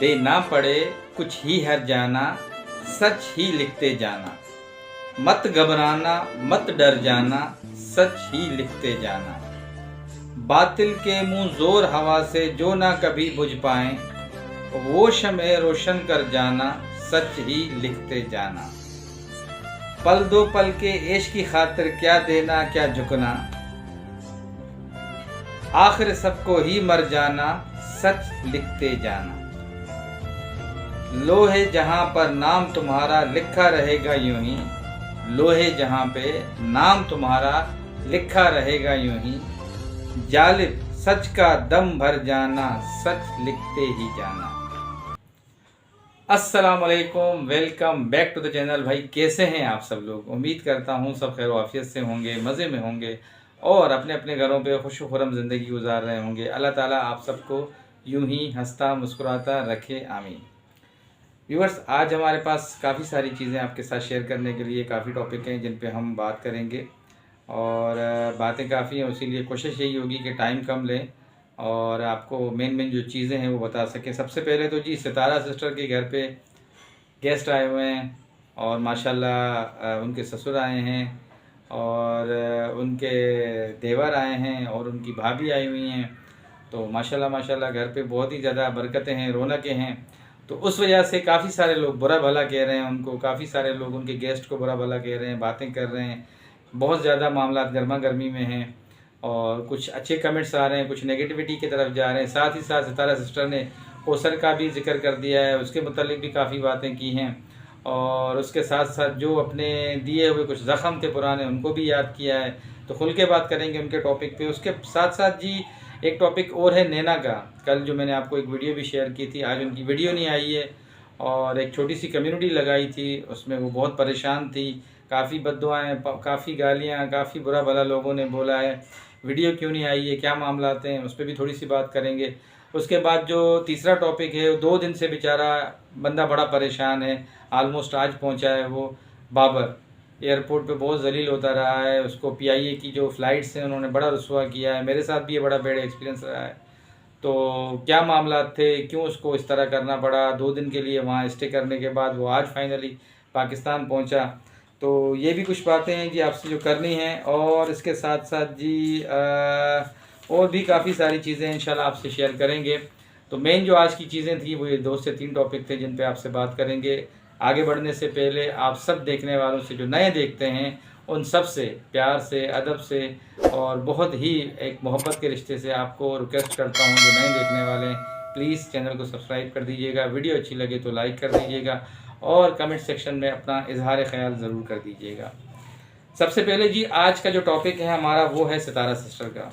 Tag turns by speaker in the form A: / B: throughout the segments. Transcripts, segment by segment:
A: दे ना पड़े कुछ ही हर जाना, सच ही लिखते जाना। मत घबराना मत डर जाना, सच ही लिखते जाना। बातिल के मुंह जोर हवा से जो ना कभी बुझ पाए, वो शमे रोशन कर जाना, सच ही लिखते जाना। पल दो पल के ऐश की खातिर क्या देना क्या झुकना, आखिर सबको ही मर जाना, सच लिखते जाना। लोहे जहां पर नाम तुम्हारा लिखा रहेगा यूं ही, लोहे जहां पे नाम तुम्हारा लिखा रहेगा यूं ही। जालिब सच का दम भर जाना, सच लिखते ही जाना। अस्सलाम वालेकुम, welcome back to the channel. भाई कैसे हैं आप सब लोग? उम्मीद करता हूँ सब खैर आफियत से होंगे, मज़े में होंगे और अपने अपने घरों पे खुश खुरम ज़िंदगी गुजार रहे होंगे। अल्लाह ताला आप सबको यूं ही हंसता मुस्कुराता रखे, आमीन। व्यूअर्स, आज हमारे पास काफ़ी सारी चीज़ें आपके साथ शेयर करने के लिए, काफ़ी टॉपिक हैं जिन पे हम बात करेंगे और बातें काफ़ी हैं, इसीलिए कोशिश यही होगी कि टाइम कम लें और आपको मेन जो चीज़ें हैं वो बता सकें। सबसे पहले तो जी, सितारा सिस्टर के घर पे गेस्ट आए हुए हैं और माशाल्लाह उनके ससुर आए हैं और उनके देवर आए हैं और उनकी भाभी आई हुई हैं। तो माशाल्लाह घर पे बहुत ही ज़्यादा बरकतें हैं, रौनकें हैं। तो उस वजह से काफ़ी सारे लोग बुरा भला कह रहे हैं उनको, काफ़ी सारे लोग उनके गेस्ट को बुरा भला कह रहे हैं, बातें कर रहे हैं। बहुत ज़्यादा मामला गर्मा गर्मी में हैं और कुछ अच्छे कमेंट्स आ रहे हैं, कुछ नेगेटिविटी की तरफ जा रहे हैं। साथ ही साथ सितारा सिस्टर ने कौसर का भी जिक्र कर दिया है, उसके मुतालिक भी काफ़ी बातें की हैं और उसके साथ साथ जो अपने दिए हुए कुछ ज़ख़म थे पुराने, उनको भी याद किया है। तो खुल के बात करेंगे उनके टॉपिक पे। उसके साथ साथ जी एक टॉपिक और है नैना का। कल जो मैंने आपको एक वीडियो भी शेयर की थी, आज उनकी वीडियो नहीं आई है और एक छोटी सी कम्युनिटी लगाई थी, उसमें वो बहुत परेशान थी। काफ़ी बद्दुआएँ, काफ़ी गालियाँ, काफ़ी बुरा भला लोगों ने बोला है। वीडियो क्यों नहीं आई है, क्या मामला हैं, उस पर भी थोड़ी सी बात करेंगे। उसके बाद जो तीसरा टॉपिक है, 2 दिन से बेचारा बंदा बड़ा परेशान है। आलमोस्ट आज पहुंचा है वो बाबर, एयरपोर्ट पे बहुत जलील होता रहा है। उसको पीआईए की जो फ़्लाइट्स हैं उन्होंने बड़ा रुस्वा किया है। मेरे साथ भी ये बड़ा बैड एक्सपीरियंस रहा है। तो क्या मामला थे, क्यों उसको इस तरह करना पड़ा? 2 दिन के लिए वहाँ स्टे करने के बाद वो आज फाइनली पाकिस्तान पहुँचा। तो ये भी कुछ बातें हैं जी आपसे जो करनी हैं और इसके साथ साथ जी और भी काफ़ी सारी चीज़ें इंशाल्लाह आपसे शेयर करेंगे। तो मेन जो आज की चीज़ें थी वो ये 2 से 3 टॉपिक थे जिन पे आपसे बात करेंगे। आगे बढ़ने से पहले आप सब देखने वालों से, जो नए देखते हैं, उन सब से प्यार से, अदब से और बहुत ही एक मोहब्बत के रिश्ते से आपको रिक्वेस्ट करता हूँ, जो नए देखने वाले हैं प्लीज़ चैनल को सब्सक्राइब कर दीजिएगा, वीडियो अच्छी लगे तो लाइक कर दीजिएगा और कमेंट सेक्शन में अपना इजहार ख्याल ज़रूर कर दीजिएगा। सबसे पहले जी आज का जो टॉपिक है हमारा वो है सितारा सिस्टर का।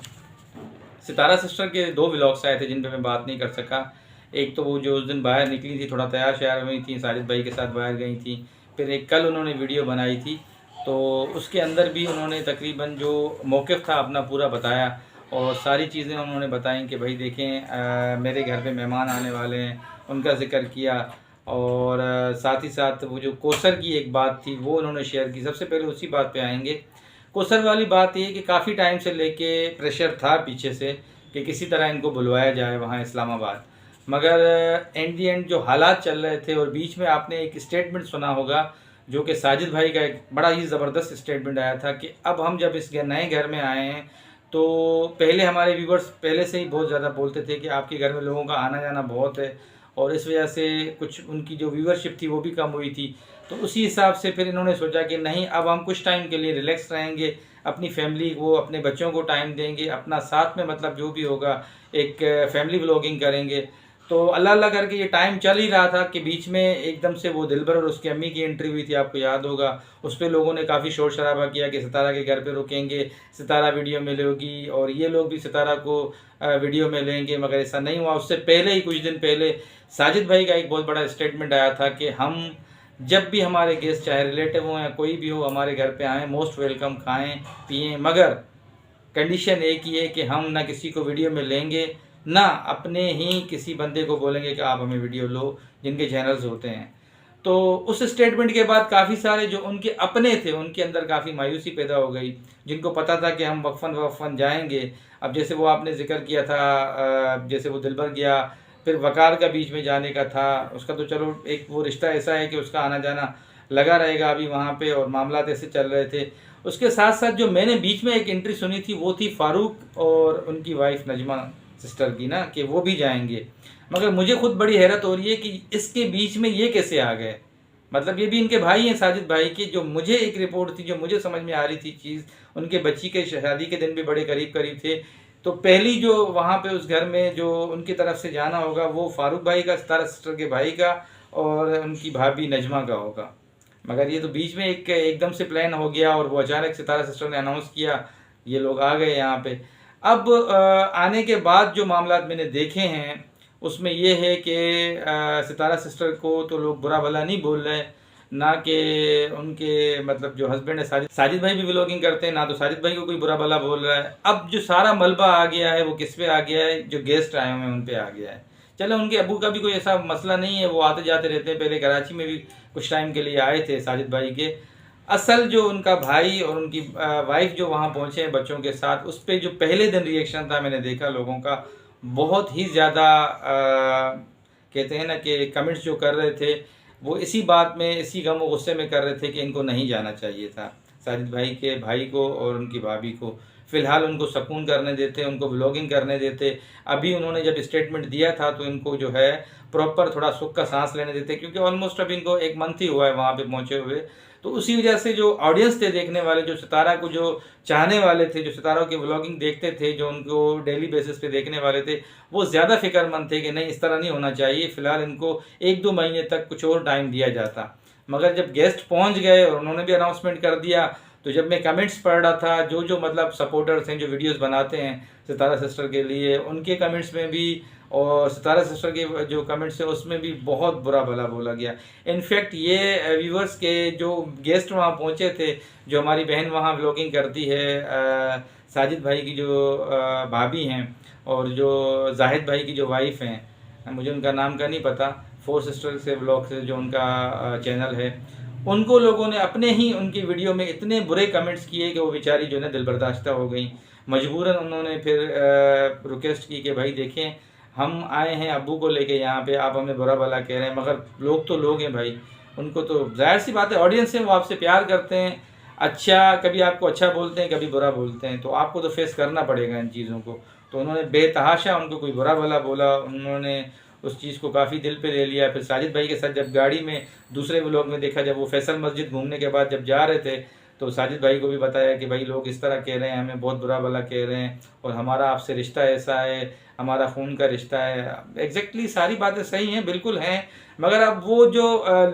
A: सितारा सिस्टर के 2 व्लॉग्स आए थे जिन पे मैं बात नहीं कर सका। एक तो वो जो उस दिन बाहर निकली थी, थोड़ा तैयार श्यार हुई थी, साजिद भाई के साथ बाहर गई थी। फिर एक कल उन्होंने वीडियो बनाई थी, तो उसके अंदर भी उन्होंने तकरीबन जो मौक़िफ़ था अपना पूरा बताया और सारी चीज़ें उन्होंने बताई कि भाई देखें मेरे घर पे मेहमान आने वाले हैं, उनका ज़िक्र किया और साथ ही साथ वो जो कौसर की एक बात थी वो उन्होंने शेयर की। सबसे पहले उसी बात पे आएंगे। कौसर वाली बात ये कि काफ़ी टाइम से लेके प्रेशर था पीछे से कि किसी तरह इनको बुलवाया जाए वहाँ इस्लामाबाद, मगर एंड दी एंड जो हालात चल रहे थे और बीच में आपने एक स्टेटमेंट सुना होगा जो कि साजिद भाई का एक बड़ा ही ज़बरदस्त स्टेटमेंट आया था कि अब हम जब इस नए घर में आए हैं तो पहले हमारे व्यूवर्स पहले से ही बहुत ज़्यादा बोलते थे कि आपके घर में लोगों का आना जाना बहुत है और इस वजह से कुछ उनकी जो व्यूवरशिप थी वो भी कम हुई थी। तो उसी हिसाब से फिर इन्होंने सोचा कि नहीं, अब हम कुछ टाइम के लिए रिलैक्स रहेंगे, अपनी फैमिली को, अपने बच्चों को टाइम देंगे, अपना साथ में मतलब जो भी होगा एक फैमिली व्लॉगिंग करेंगे। तो अल्लाह अल्लाह करके ये टाइम चल ही रहा था कि बीच में एकदम से वो दिलबर और उसकी अम्मी की एंट्री हुई थी, आपको याद होगा। उस पर लोगों ने काफ़ी शोर शराबा किया कि सितारा के घर पे रुकेंगे, सितारा वीडियो में लेगी और ये लोग भी सितारा को वीडियो में लेंगे, मगर ऐसा नहीं हुआ। उससे पहले ही कुछ दिन पहले साजिद भाई का एक बहुत बड़ा स्टेटमेंट आया था कि हम जब भी हमारे गेस्ट, चाहे रिलेटिव हो या कोई भी हो, हमारे घर पे आएँ, मोस्ट वेलकम, खाएँ पिएँ, मगर कंडीशन एक ही है कि हम ना किसी को वीडियो में लेंगे, ना अपने ही किसी बंदे को बोलेंगे कि आप हमें वीडियो लो, जिनके चैनल्स होते हैं। तो उस स्टेटमेंट के बाद काफ़ी सारे जो उनके अपने थे उनके अंदर काफ़ी मायूसी पैदा हो गई, जिनको पता था कि हम वक्फन जाएंगे। अब जैसे वो आपने जिक्र किया था, जैसे वो दिलबर गया, फिर वकार का बीच में जाने का था, उसका तो चलो एक वो रिश्ता ऐसा है कि उसका आना जाना लगा रहेगा अभी वहाँ पे, और मामला ऐसे चल रहे थे। उसके साथ साथ जो मैंने बीच में एक एंट्री सुनी थी वो थी फ़ारूक और उनकी वाइफ नजमा सिस्टर की ना, कि वो भी जाएंगे। मगर मुझे खुद बड़ी हैरत हो रही है कि इसके बीच में ये कैसे आ गए। मतलब ये भी इनके भाई हैं साजिद भाई के, जो मुझे एक रिपोर्ट थी, जो मुझे समझ में आ रही थी चीज़, उनके बच्ची के शादी के दिन भी बड़े करीब करीब थे। तो पहली जो वहाँ पे उस घर में जो उनकी तरफ से जाना होगा वो फारूक भाई का, सितारा सिस्टर के भाई का, और उनकी भाभी नजमा का होगा। मगर ये तो बीच में एकदम से प्लान हो गया, और वो अचानक सितारा सिस्टर ने अनाउंस किया, ये लोग आ गए यहाँ पे। अब आने के बाद जो मामला मैंने देखे हैं उसमें ये है कि सितारा सिस्टर को तो लोग बुरा भला नहीं बोल रहे, ना कि उनके मतलब जो हस्बैंड है साजिद भाई भी व्लॉगिंग करते हैं, ना तो साजिद भाई को कोई बुरा भला बोल रहा है। अब जो सारा मलबा आ गया है वो किस पे आ गया है, जो गेस्ट आए हुए हैं उन पे आ गया है। चलो उनके अबू का भी कोई ऐसा मसला नहीं है, वो आते जाते रहते हैं, पहले कराची में भी कुछ टाइम के लिए आए थे साजिद भाई के। असल जो उनका भाई और उनकी वाइफ जो वहाँ पहुँचे हैं बच्चों के साथ, उस पर जो पहले दिन रिएक्शन था मैंने देखा लोगों का, बहुत ही ज़्यादा कहते हैं ना कि कमेंट्स जो कर रहे थे वो इसी बात में, इसी गम और गुस्से में कर रहे थे कि इनको नहीं जाना चाहिए था, साजिद भाई के भाई को और उनकी भाभी को। फ़िलहाल उनको सुकून करने देते, उनको व्लॉगिंग करने देते। अभी उन्होंने जब स्टेटमेंट दिया था तो इनको जो है प्रॉपर थोड़ा सुख का सांस लेने देते, क्योंकि ऑलमोस्ट अभी इनको 1 मंथ ही हुआ है वहाँ पे पहुँचे हुए। तो उसी वजह से जो ऑडियंस थे देखने वाले, जो सितारा को जो चाहने वाले थे, जो सितारा की व्लॉगिंग देखते थे, जो उनको डेली बेसिस पे देखने वाले थे, वो ज़्यादा फिक्रमंद थे कि नहीं इस तरह नहीं होना चाहिए, फ़िलहाल इनको 1-2 महीने तक कुछ और टाइम दिया जाता। मगर जब गेस्ट पहुंच गए और उन्होंने भी अनाउंसमेंट कर दिया, तो जब मैं कमेंट्स पढ़ रहा था, जो जो मतलब सपोर्टर्स हैं जो वीडियोस बनाते हैं सितारा सिस्टर के लिए, उनके कमेंट्स में भी और सितारा सिस्टर के जो कमेंट्स है उसमें भी बहुत बुरा भला बोला गया। इनफैक्ट ये व्यूवर्स के जो गेस्ट वहाँ पहुँचे थे, जो हमारी बहन वहाँ व्लॉगिंग करती है, साजिद भाई की जो भाभी हैं, और जो जाहिद भाई की जो वाइफ हैं, मुझे उनका नाम का नहीं पता, 4 सिस्टर से व्लॉग से जो उनका चैनल है, उनको लोगों ने अपने ही उनकी वीडियो में इतने बुरे कमेंट्स किए कि वो बेचारी जो है दिल बर्दाश्ता हो गई। मजबूरन उन्होंने फिर रिक्वेस्ट की कि भाई देखें हम आए हैं अब्बू को लेके यहाँ पे, आप हमें बुरा भला कह रहे हैं, मगर लोग तो लोग हैं भाई, उनको तो जाहिर सी बात है ऑडियंस है, वो आपसे प्यार करते हैं। अच्छा कभी आपको अच्छा बोलते हैं, कभी बुरा बोलते हैं, तो आपको तो फेस करना पड़ेगा इन चीज़ों को। तो उन्होंने बेतहाशा उनको कोई बुरा भला बोला, उन्होंने उस चीज़ को काफ़ी दिल पे ले लिया। फिर साजिद भाई के साथ जब गाड़ी में दूसरे व्लॉग में देखा, जब वो फैसल मस्जिद घूमने के बाद जब जा रहे थे, तो साजिद भाई को भी बताया कि भाई लोग इस तरह कह रहे हैं, हमें बहुत बुरा भला कह रहे हैं, और हमारा आपसे रिश्ता ऐसा है, हमारा खून का रिश्ता है। एग्जैक्टली सारी बातें सही हैं, बिल्कुल हैं, मगर अब वो जो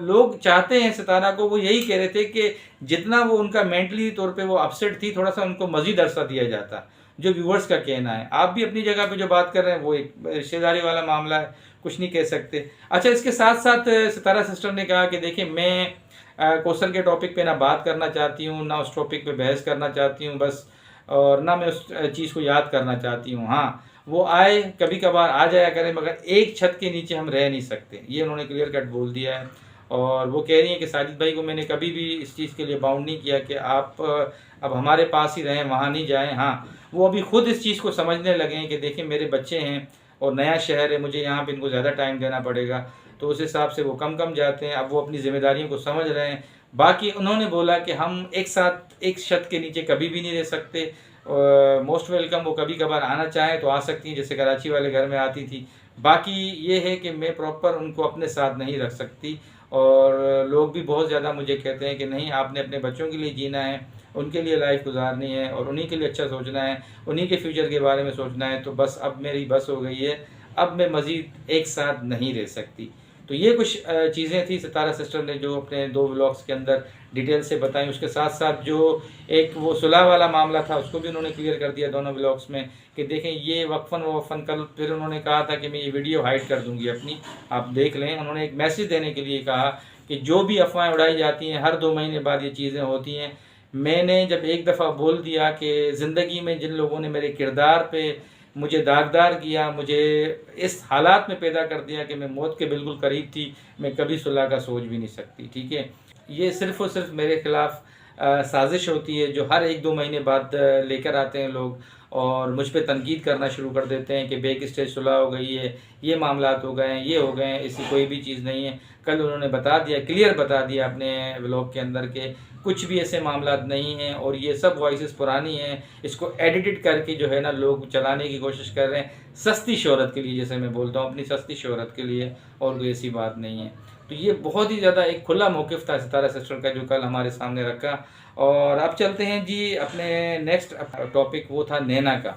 A: लोग चाहते हैं सितारा को, वो यही कह रहे थे कि जितना वो उनका मेंटली तौर पे वो अपसेट थी, थोड़ा सा उनको मज़ीद अरसा दिया जाता, जो व्यूवर्स का कहना है। आप भी अपनी जगह पे जो बात कर रहे हैं वो एक रिश्तेदारी वाला मामला है, कुछ नहीं कह सकते। अच्छा इसके साथ साथ सितारा सिस्टर ने कहा कि देखिए मैं क्वेश्चन के टॉपिक पे ना बात करना चाहती हूँ, ना उस टॉपिक पे बहस करना चाहती हूँ बस, और ना मैं उस चीज़ को याद करना चाहती हूँ। हाँ वो आए कभी कभार आ जाया करें, मगर एक छत के नीचे हम रह नहीं सकते, ये उन्होंने क्लियर कट बोल दिया है। और वो कह रही हैं कि साजिद भाई को मैंने कभी भी इस चीज़ के लिए बाउंड नहीं किया कि आप अब हमारे पास ही रहें, वहाँ नहीं जाएं। हाँ वो अभी खुद इस चीज़ को समझने लगे हैं कि देखिए मेरे बच्चे हैं और नया शहर है, मुझे यहाँ पे इनको ज़्यादा टाइम देना पड़ेगा, तो उस हिसाब से वो कम कम जाते हैं। अब वो अपनी जिम्मेदारियों को समझ रहे हैं। बाकी उन्होंने बोला कि हम एक साथ एक छत के नीचे कभी भी नहीं रह सकते, मोस्ट वेलकम, वो कभी कभार आना चाहें तो आ सकती हैं, जैसे कराची वाले घर में आती थी। बाकी ये है कि मैं प्रॉपर उनको अपने साथ नहीं रख सकती, और लोग भी बहुत ज़्यादा मुझे कहते हैं कि नहीं आपने अपने बच्चों के लिए जीना है, उनके लिए लाइफ गुजारनी है, और उन्हीं के लिए अच्छा सोचना है, उन्हीं के फ्यूचर के बारे में सोचना है। तो बस अब मेरी बस हो गई है, अब मैं मज़ीद एक साथ नहीं रह सकती। तो ये कुछ चीज़ें थी सितारा सिस्टर ने जो अपने 2 व्लॉग्स के अंदर डिटेल से बताई। उसके साथ साथ जो एक वो सुलह वाला मामला था उसको भी उन्होंने क्लियर कर दिया दोनों व्लॉग्स में, कि देखें ये वक्फन कल फिर उन्होंने कहा था कि मैं ये वीडियो हाइड कर दूंगी अपनी, आप देख लें। उन्होंने एक मैसेज देने के लिए कहा कि जो भी अफवाहें उड़ाई जाती हैं हर 2 महीने बाद ये चीज़ें होती हैं। मैंने जब एक दफ़ा बोल दिया कि ज़िंदगी में जिन लोगों ने मेरे किरदार पे मुझे दागदार किया, मुझे इस हालात में पैदा कर दिया कि मैं मौत के बिल्कुल करीब थी, मैं कभी सुलह का सोच भी नहीं सकती। ठीक है, ये सिर्फ़ और सिर्फ मेरे ख़िलाफ़ साजिश होती है जो हर 1-2 महीने बाद लेकर आते हैं लोग, और मुझ पे तनकीद करना शुरू कर देते हैं कि बैक स्टेज सुलह हो गई है, ये मामलात हो गए हैं, ये हो गए हैं, ऐसी कोई भी चीज़ नहीं है। कल उन्होंने बता दिया, क्लियर बता दिया अपने व्लॉग के अंदर के कुछ भी ऐसे मामलात नहीं हैं, और ये सब वॉइसेस पुरानी हैं, इसको एडिटेड करके जो है ना लोग चलाने की कोशिश कर रहे हैं सस्ती शोहरत के लिए, जैसे मैं बोलता हूँ अपनी सस्ती शोहरत के लिए, और कोई ऐसी बात नहीं है। तो ये बहुत ही ज़्यादा एक खुला मौक़िफ़ था सितारा सिस्टर का जो कल हमारे सामने रखा। और अब चलते हैं जी अपने नेक्स्ट टॉपिक, वो था नैना का।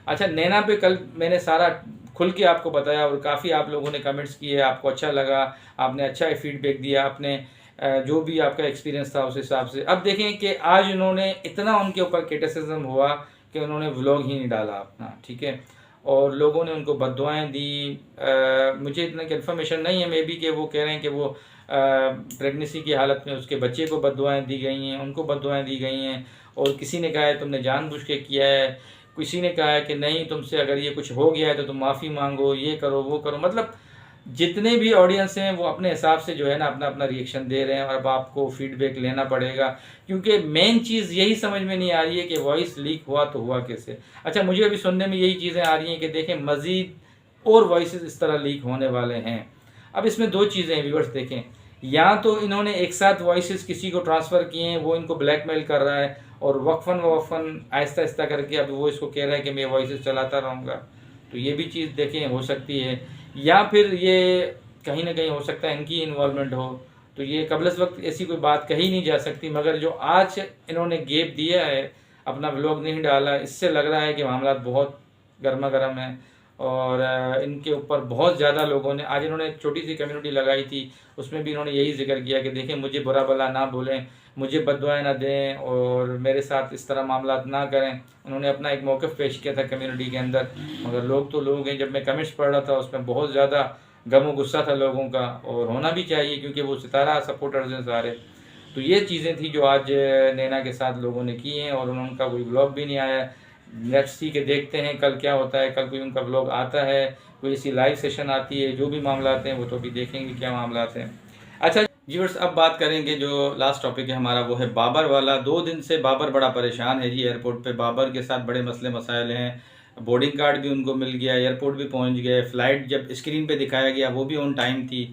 A: अच्छा, नैना पे कल मैंने सारा खुल के आपको बताया, और काफ़ी आप लोगों ने कमेंट्स किए, आपको अच्छा लगा, आपने अच्छा फीडबैक दिया, आपने जो भी आपका एक्सपीरियंस था उस हिसाब से। अब देखें कि आज उन्होंने इतना उनके ऊपर क्रिटिसिज्म हुआ कि उन्होंने व्लॉग ही नहीं डाला अपना, ठीक है, और लोगों ने उनको बद्दुआएं दी। मुझे इतना कंफर्मेशन नहीं है, मे बी कि वो कह रहे हैं कि वो प्रेगनेंसी की हालत में उसके बच्चे को बद्दुआएं दी गई हैं, उनको बद्दुआएं दी गई हैं, और किसी ने कहा है तुमने जानबूझ के किया है, किसी ने कहा है कि नहीं तुमसे अगर ये कुछ हो गया है तो तुम माफ़ी मांगो, ये करो वो करो। मतलब जितने भी ऑडियंस हैं वो अपने हिसाब से जो है ना अपना अपना रिएक्शन दे रहे हैं, और अब आपको फीडबैक लेना पड़ेगा, क्योंकि मेन चीज़ यही समझ में नहीं आ रही है कि वॉइस लीक हुआ तो हुआ कैसे। अच्छा, मुझे अभी सुनने में यही चीज़ें आ रही हैं कि देखें मज़ीद और वॉइसेस इस तरह लीक होने वाले हैं। अब इसमें दो चीज़ें हैं व्यूअर्स, देखें, या तो इन्होंने एक साथ वॉइसेस किसी को ट्रांसफ़र किए हैं, वो इनको ब्लैकमेल कर रहा है, और वक्फन आहिस्ता आहिस्ता करके अब वो इसको कह रहा है कि मैं वॉइसेस चलाता रहूँगा, तो ये भी चीज़ देखें हो सकती है। या फिर ये कहीं ना कहीं हो सकता है इनकी इन्वॉल्वमेंट हो, तो ये कबलस वक्त ऐसी कोई बात कही नहीं जा सकती, मगर जो आज इन्होंने गैप दिया है, अपना व्लॉग नहीं डाला, इससे लग रहा है कि मामला बहुत गर्मा गर्म है, और इनके ऊपर बहुत ज़्यादा लोगों ने, आज इन्होंने छोटी सी कम्युनिटी लगाई थी, उसमें भी इन्होंने यही जिक्र किया कि देखें मुझे बुरा भला ना बोलें, मुझे बद्दुआएं ना दें, और मेरे साथ इस तरह मामला ना करें। उन्होंने अपना एक मौक़िफ़ पेश किया था कम्युनिटी के अंदर, मगर लोग तो लोग हैं। जब मैं कमेंट्स पढ़ रहा था उसमें बहुत ज़्यादा गम और गुस्सा था लोगों का, और होना भी चाहिए क्योंकि वो सितारा सपोर्टर्स हैं सारे। तो ये चीज़ें थी जो आज नैना के साथ लोगों ने की हैं, और उनका कोई व्लॉग भी नहीं आया। लेट्स सी के देखते हैं कल क्या होता है, कल कोई उनका व्लॉग आता है, कोई ऐसी लाइव सेशन आती है, जो भी मामला आते हैं वो तो अभी देखेंगे क्या मामला आते हैं। अच्छा व्यूअर्स, अब बात करेंगे जो लास्ट टॉपिक है हमारा, वो है बाबर वाला। 2 दिन से बाबर बड़ा परेशान है जी एयरपोर्ट पे। बाबर के साथ बड़े मसले मसाइल हैं, बोर्डिंग कार्ड भी उनको मिल गया, एयरपोर्ट भी पहुंच गए, फ़्लाइट जब स्क्रीन पे दिखाया गया वो भी ऑन टाइम थी,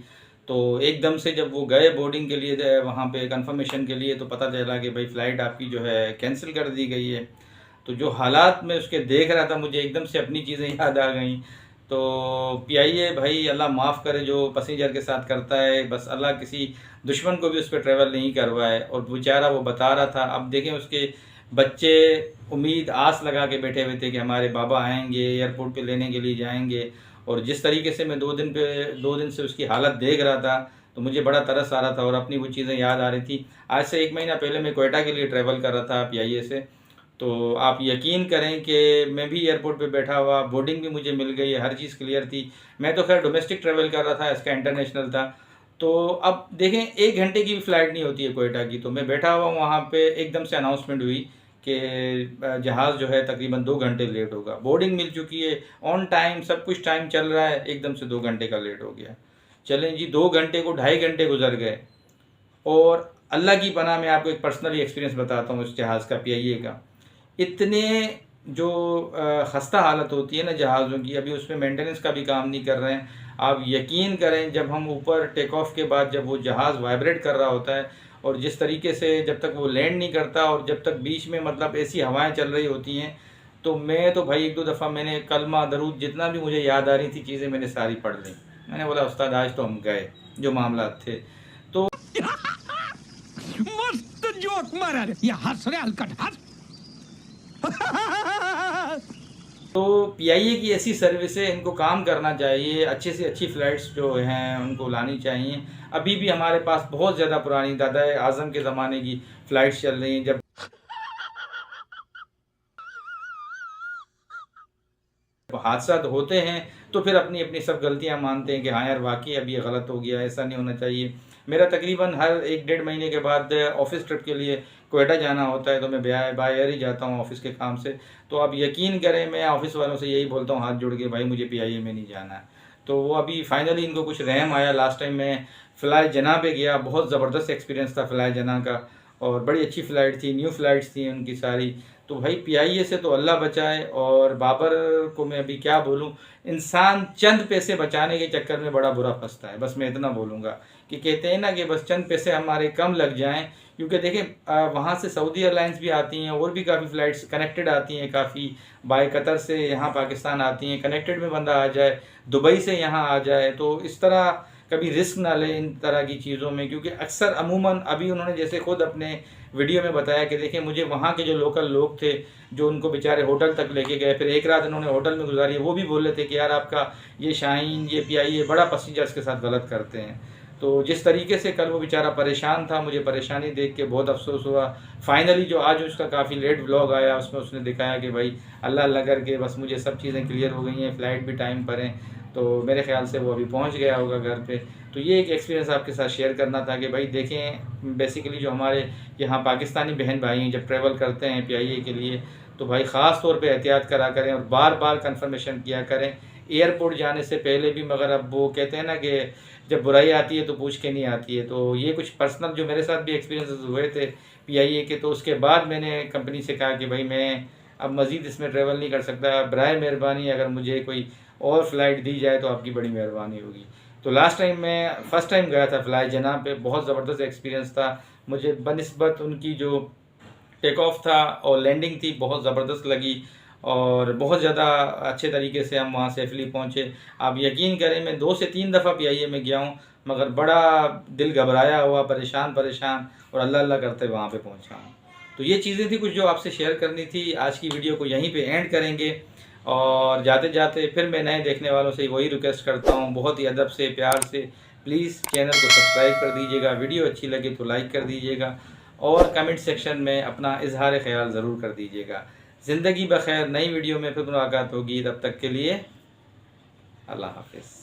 A: तो एकदम से जब वो गए बोर्डिंग के लिए वहाँ पे कंफर्मेशन के लिए, तो पता चला कि भाई फ़्लाइट आपकी जो है कैंसिल कर दी गई है। तो जो हालात में उसके देख रहा था, मुझे एकदम से अपनी चीज़ें याद आ गई। तो पीआईए भाई अल्लाह माफ़ करे जो पैसेंजर के साथ करता है, बस अल्लाह किसी दुश्मन को भी उस पर ट्रैवल नहीं करवाए। और बेचारा वो बता रहा था, अब देखें उसके बच्चे उम्मीद आस लगा के बैठे हुए थे कि हमारे बाबा आएंगे, एयरपोर्ट पे लेने के लिए जाएंगे, और जिस तरीके से मैं 2 दिन से उसकी हालत देख रहा था, तो मुझे बड़ा तरस आ रहा था, और अपनी वो चीज़ें याद आ रही थी। आज से 1 महीना पहले मैं कोयटा के लिए ट्रैवल कर रहा था पीआईए से, तो आप यकीन करें कि मैं भी एयरपोर्ट पे बैठा हुआ, बोर्डिंग भी मुझे मिल गई, हर चीज़ क्लियर थी। मैं तो खैर डोमेस्टिक ट्रैवल कर रहा था, इसका इंटरनेशनल था। तो अब देखें 1 घंटे की भी फ़्लाइट नहीं होती है कोयटा की, तो मैं बैठा हुआ वहाँ पे, एकदम से अनाउंसमेंट हुई कि जहाज़ जो है तकरीबन 2 घंटे लेट होगा। बोर्डिंग मिल चुकी है, ऑन टाइम सब कुछ टाइम चल रहा है, एकदम से 2 घंटे का लेट हो गया। चलें जी, 2 घंटे को 2.5 घंटे गुजर गए। और अल्लाह की पनाह, मैं आपको एक पर्सनली एक्सपीरियंस बताता हूँ इस जहाज़ का, पीआईए का। इतने जो खस्ता हालत होती है ना जहाज़ों की, अभी उसमें मेंटेनेंस का भी काम नहीं कर रहे हैं। आप यकीन करें, जब हम ऊपर टेक ऑफ के बाद जब वो जहाज़ वाइब्रेट कर रहा होता है, और जिस तरीके से जब तक वो लैंड नहीं करता, और जब तक बीच में मतलब ऐसी हवाएं चल रही होती हैं, तो मैं तो भाई 1-2 दफ़ा मैंने कलमा दरूद जितना भी मुझे याद आ रही थी चीज़ें मैंने सारी पढ़ ली। मैंने बोला उस्ताद आज तो हम गए, जो मामला थे। तो
B: मस्त जोक मारा रे, ये हंस रे हलकट हंस।
A: तो पीआईए की ऐसी सर्विसें, इनको काम करना चाहिए, अच्छे से अच्छी फ़्लाइट्स जो हैं उनको लानी चाहिए। अभी भी हमारे पास बहुत ज़्यादा पुरानी दादा आज़म के ज़माने की फ़्लाइट्स चल रही हैं। जब हादसा होते हैं तो फिर अपनी अपनी सब गलतियां मानते हैं कि हाँ यार वाकई अब ये गलत हो गया, ऐसा नहीं होना चाहिए। मेरा तकरीबन हर 1-1.5 महीने के बाद ऑफिस ट्रिप के लिए कोयटा जाना होता है, तो मैं बाय एयर ही जाता हूँ ऑफिस के काम से। तो अब यकीन करें, मैं ऑफिस वालों से यही बोलता हूँ हाथ जोड़ के, भाई मुझे पीआईए में नहीं जाना है। तो वो अभी फाइनली इनको कुछ रहम आया। लास्ट टाइम मैं फ़िलहाल जना पे गया, बहुत ज़बरदस्त एक्सपीरियंस था फ़िलहाल जना का, और बड़ी अच्छी फ़्लाइट थी, न्यू फ़्लाइट्स थी उनकी सारी। तो भाई पीआईए से तो अल्लाह बचाए, और बाबर को मैं अभी क्या बोलूँ, इंसान चंद पैसे बचाने के चक्कर में बड़ा बुरा फंसता है। बस मैं इतना बोलूँगा कि कहते हैं ना कि बस चंद पैसे हमारे कम लग जाएं, क्योंकि देखें वहाँ से सऊदी एयरलाइंस भी आती हैं, और भी काफ़ी फ़्लाइट्स कनेक्टेड आती हैं, काफ़ी बाय कतर से यहाँ पाकिस्तान आती हैं, कनेक्टेड में बंदा आ जाए, दुबई से यहाँ आ जाए। तो इस तरह कभी रिस्क ना ले इन तरह की चीज़ों में, क्योंकि अक्सर अमूमन अभी उन्होंने जैसे खुद अपने वीडियो में बताया कि देखिए मुझे वहाँ के जो लोकल लोग थे जो उनको बेचारे होटल तक लेके गए, फिर एक रात उन्होंने होटल में गुजारी, वो भी बोल रहे थे कि यार आपका ये शाहीन ये पीआईए बड़ा पैसेंजर्स के साथ गलत करते हैं। तो जिस तरीके से कल वो बेचारा परेशान था, मुझे परेशानी देख के बहुत अफसोस हुआ। फाइनली जो आज उसका काफ़ी लेट व्लॉग आया, उसमें उसने दिखाया कि भाई अल्लाह अल्लाह करके बस मुझे सब चीज़ें क्लियर हो गई हैं, फ़्लाइट भी टाइम पर है। तो मेरे ख्याल से वो अभी पहुंच गया होगा घर पे। तो ये एक एक्सपीरियंस आपके साथ शेयर करना था कि भाई देखें बेसिकली जो हमारे यहाँ पाकिस्तानी बहन भाई हैं जब ट्रैवल करते हैं पीआईए के लिए, तो भाई ख़ास तौर पे एहतियात करा करें और बार बार कंफर्मेशन किया करें एयरपोर्ट जाने से पहले भी। मगर अब वो कहते हैं ना कि जब बुराई आती है तो पूछ के नहीं आती है। तो ये कुछ पर्सनल जो मेरे साथ भी एक्सपीरियंसेस हुए थे पीआईए के, तो उसके बाद मैंने कंपनी से कहा कि भाई मैं अब मज़ीद इसमें ट्रैवल नहीं कर सकता, बराए मेहरबानी अगर मुझे कोई और फ़्लाइट दी जाए तो आपकी बड़ी मेहरबानी होगी। तो लास्ट टाइम मैं फ़र्स्ट टाइम गया था फ्लाई जना पे, बहुत ज़बरदस्त एक्सपीरियंस था मुझे। बनिस्बत उनकी जो टेक ऑफ था और लैंडिंग थी बहुत ज़बरदस्त लगी, और बहुत ज़्यादा अच्छे तरीके से हम वहाँ सेफली पहुँचे। आप यकीन करें मैं 2 से 3 दफ़ा पीआईए में गया हूँ, मगर बड़ा दिल घबराया हुआ, परेशान परेशान और अल्लाह अल्लाह करते वहाँ पे पहुँचा हूँ। तो ये चीज़ें थी कुछ जो आपसे शेयर करनी थी। आज की वीडियो को यहीं पे एंड करेंगे, और जाते जाते फिर मैं नए देखने वालों से वही रिक्वेस्ट करता हूँ बहुत ही अदब से प्यार से, प्लीज़ चैनल को सब्सक्राइब कर दीजिएगा, वीडियो अच्छी लगे तो लाइक कर दीजिएगा, और कमेंट सेक्शन में अपना इजहार ख्याल ज़रूर कर दीजिएगा। ज़िंदगी बखैर, नई वीडियो में फिर मुलाकात होगी, तब तक के लिए अल्लाह हाफ़िज़।